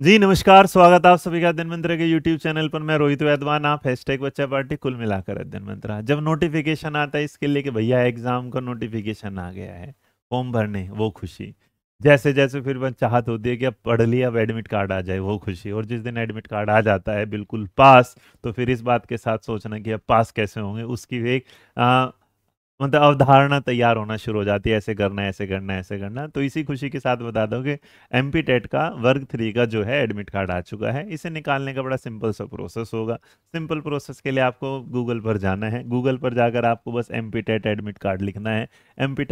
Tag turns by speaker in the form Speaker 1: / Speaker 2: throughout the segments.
Speaker 1: जी नमस्कार, स्वागत आप सभी का अध्ययन मंत्र के यूट्यूब चैनल पर। मैं रोहित वैद्वान, आप हैशटैग बच्चा पार्टी कुल मिलाकर अध्ययन मंत्र। जब नोटिफिकेशन आता है इसके लिए कि भैया एग्जाम का नोटिफिकेशन आ गया है, फॉर्म भरने, वो खुशी। जैसे जैसे फिर बस चाहत होती है कि अब पढ़ लिया, अब एडमिट कार्ड आ जाए, वो खुशी। और जिस दिन एडमिट कार्ड आ जाता है बिल्कुल पास, तो फिर इस बात के साथ सोचना कि अब पास कैसे होंगे, उसकी एक मतलब अवधारणा तैयार होना शुरू हो जाती है, ऐसे करना है, ऐसे करना है, ऐसे करना है। तो इसी खुशी के साथ बता दो कि एमपी टेट का वर्ग 3 का जो है एडमिट कार्ड आ चुका है। इसे निकालने का बड़ा सिंपल सा प्रोसेस होगा। सिंपल प्रोसेस के लिए आपको गूगल पर जाना है। गूगल पर जाकर आपको बस एमपी टेट एडमिट कार्ड लिखना है। एमपी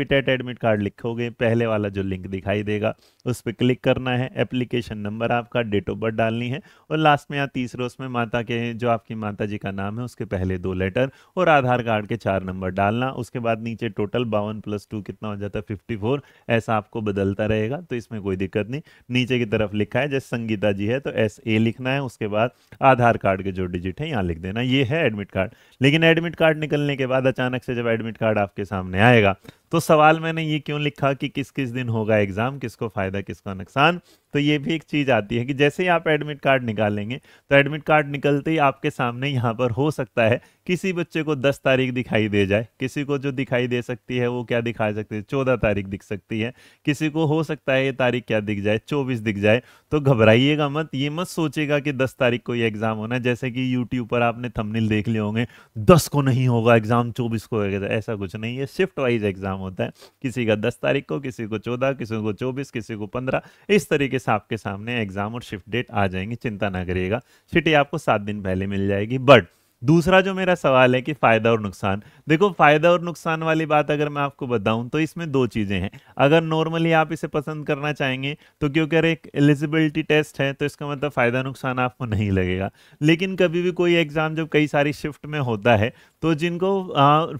Speaker 1: टेट एडमिट कार्ड लिखोगे, पहले वाला जो लिंक दिखाई देगा उस पर क्लिक करना है। एप्लीकेशन नंबर आपका, डेट ऑफ बर्थ डालनी है, और लास्ट में या तीसरे उसमें माता के, जो आपकी माता जी का नाम है, उसके पहले 2 लेटर और आधार कार्ड के 4 नंबर डालना। उसके बाद नीचे टोटल 52 + 2 कितना हो जाता है, 54। ऐसा आपको बदलता रहेगा, तो इसमें कोई दिक्कत नहीं। नीचे की तरफ लिखा है जैसे संगीता जी है तो SA लिखना है। उसके बाद आधार कार्ड के जो डिजिट है यहाँ लिख देना। ये है एडमिट कार्ड। लेकिन एडमिट कार्ड निकलने के बाद अचानक से जब एडमिट कार्ड आपके सामने आएगा, तो सवाल मैंने ये क्यों लिखा कि किस किस दिन होगा एग्जाम, किसको फायदा किसको नुकसान। तो ये भी एक चीज आती है कि जैसे ही आप एडमिट कार्ड निकालेंगे, तो एडमिट कार्ड निकलते ही आपके सामने यहाँ पर हो सकता है किसी बच्चे को 10 तारीख दिखाई दे जाए, किसी को जो दिखाई दे सकती है वो क्या दिखा सकती है, 14 तारीख दिख सकती है, किसी को हो सकता है ये तारीख क्या दिख जाए, 24 दिख जाए। तो घबराइएगा मत, ये मत सोचेगा कि 10 तारीख को ये एग्जाम होना है। जैसे कि यूट्यूब पर आपने थंबनेल देख लिए होंगे, 10 को नहीं होगा एग्जाम, 24 को होगा। ऐसा कुछ नहीं है, शिफ्ट वाइज एग्जाम होता है। किसी का 10 तारीख को, किसी को 14, किसी को 24, किसी को 15। इस तरीके से आपके सामने एग्जाम और शिफ्ट डेट आ जाएंगी, चिंता ना करिएगा। छुट्टी आपको 7 दिन पहले मिल जाएगी। बट दूसरा जो मेरा सवाल है कि फायदा और नुकसान, देखो फायदा और नुकसान वाली बात अगर मैं आपको बताऊं तो इसमें दो चीजें हैं। अगर नॉर्मली आप इसे पसंद करना चाहेंगे तो क्योंकि अगर एक एलिजिबिलिटी टेस्ट है तो इसका मतलब फायदा नुकसान आपको नहीं लगेगा। लेकिन कभी भी कोई एग्जाम जब कई सारी शिफ्ट में होता है, तो जिनको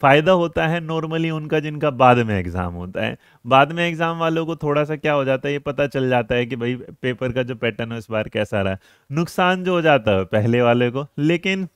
Speaker 1: फायदा होता है नॉर्मली उनका, जिनका बाद में एग्जाम होता है। बाद में एग्जाम वालों को थोड़ा सा क्या हो जाता है, ये पता चल जाता है कि भाई पेपर का जो पैटर्न है इस बार कैसा रहा है। नुकसान जो हो जाता है पहले वाले को। लेकिन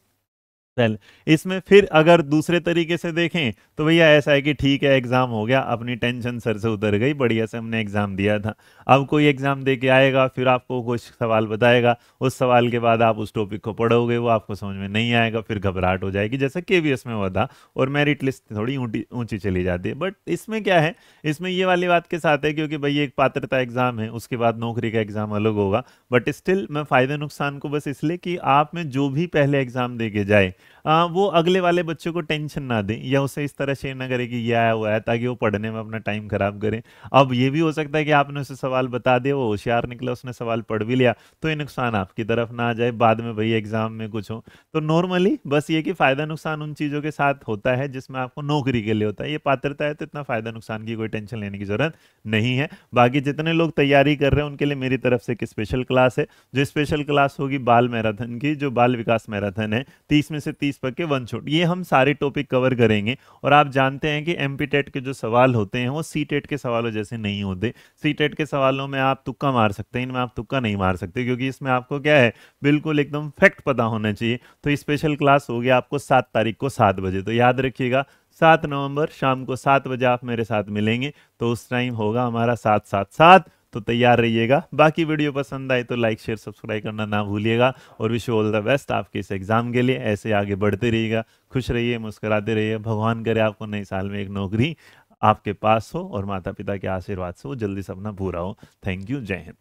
Speaker 1: चल, इसमें फिर अगर दूसरे तरीके से देखें तो भैया ऐसा है कि ठीक है एग्जाम हो गया, अपनी टेंशन सर से उतर गई, बढ़िया से हमने एग्जाम दिया था। अब कोई एग्जाम दे के आएगा, फिर आपको कुछ सवाल बताएगा, उस सवाल के बाद आप उस टॉपिक को पढ़ोगे, वो आपको समझ में नहीं आएगा, फिर घबराहट हो जाएगी जैसे KVS में हुआ था, और मेरिट लिस्ट थोड़ी ऊंची ऊंची चली जाती है। बट इसमें क्या है, इसमें ये वाली बात के साथ है क्योंकि भाई एक पात्रता एग्जाम है, उसके बाद नौकरी का एग्जाम अलग होगा। बट स्टिल मैं फायदे नुकसान को बस इसलिए कि आप में जो भी पहले एग्जाम दे के जाए, वो अगले वाले बच्चे को टेंशन ना दे या उसे इस तरह शेयर ना करे कि ये आया हुआ है, ताकि वो पढ़ने में अपना टाइम खराब करे। अब ये भी हो सकता है कि आपने उसे सवाल बता दिया, वो होशियार निकला, उसने सवाल पढ़ भी लिया, तो ये नुकसान आपकी तरफ ना आ जाए, बाद में भाई एग्जाम में कुछ हो। तो नॉर्मली बस ये कि फायदा नुकसान उन चीजों के साथ होता है जिसमें आपको नौकरी के लिए होता है। ये पात्रता है तो इतना फायदा नुकसान की कोई टेंशन लेने की जरूरत नहीं है। बाकी जितने लोग तैयारी कर रहे हैं उनके लिए मेरी तरफ से एक स्पेशल क्लास है। जो स्पेशल क्लास होगी बाल मैराथन की, जो बाल विकास मैराथन है, 30 में से 30 पक्के 1 छूट, ये हम सारे टॉपिक कवर करेंगे। और आप जानते हैं कि एमपी टेट के जो सवाल होते हैं वो सी टेट के सवालों जैसे नहीं होते। सी टेट के सवालों में आप तुक्का मार सकते हैं, इनमें आप तुक्का नहीं मार सकते, क्योंकि इसमें आपको क्या है, बिल्कुल एकदम फैक्ट पता होना चाहिए। तो स्पेशल क्लास होगी आपको 7 तारीख को 7 बजे, तो याद रखिएगा 7 नवंबर शाम को 7 बजे आप मेरे साथ मिलेंगे। तो उस टाइम होगा हमारा 7-7-7। तो तैयार रहिएगा। बाकी वीडियो पसंद आए तो लाइक शेयर सब्सक्राइब करना ना भूलिएगा। और विश ऑल द बेस्ट आपके इस एग्जाम के लिए। ऐसे आगे बढ़ते रहिएगा, खुश रहिए, मुस्कुराते रहिए। भगवान करे आपको नए साल में एक नौकरी आपके पास हो और माता पिता के आशीर्वाद से वो जल्दी सपना पूरा हो। थैंक यू, जय हिंद।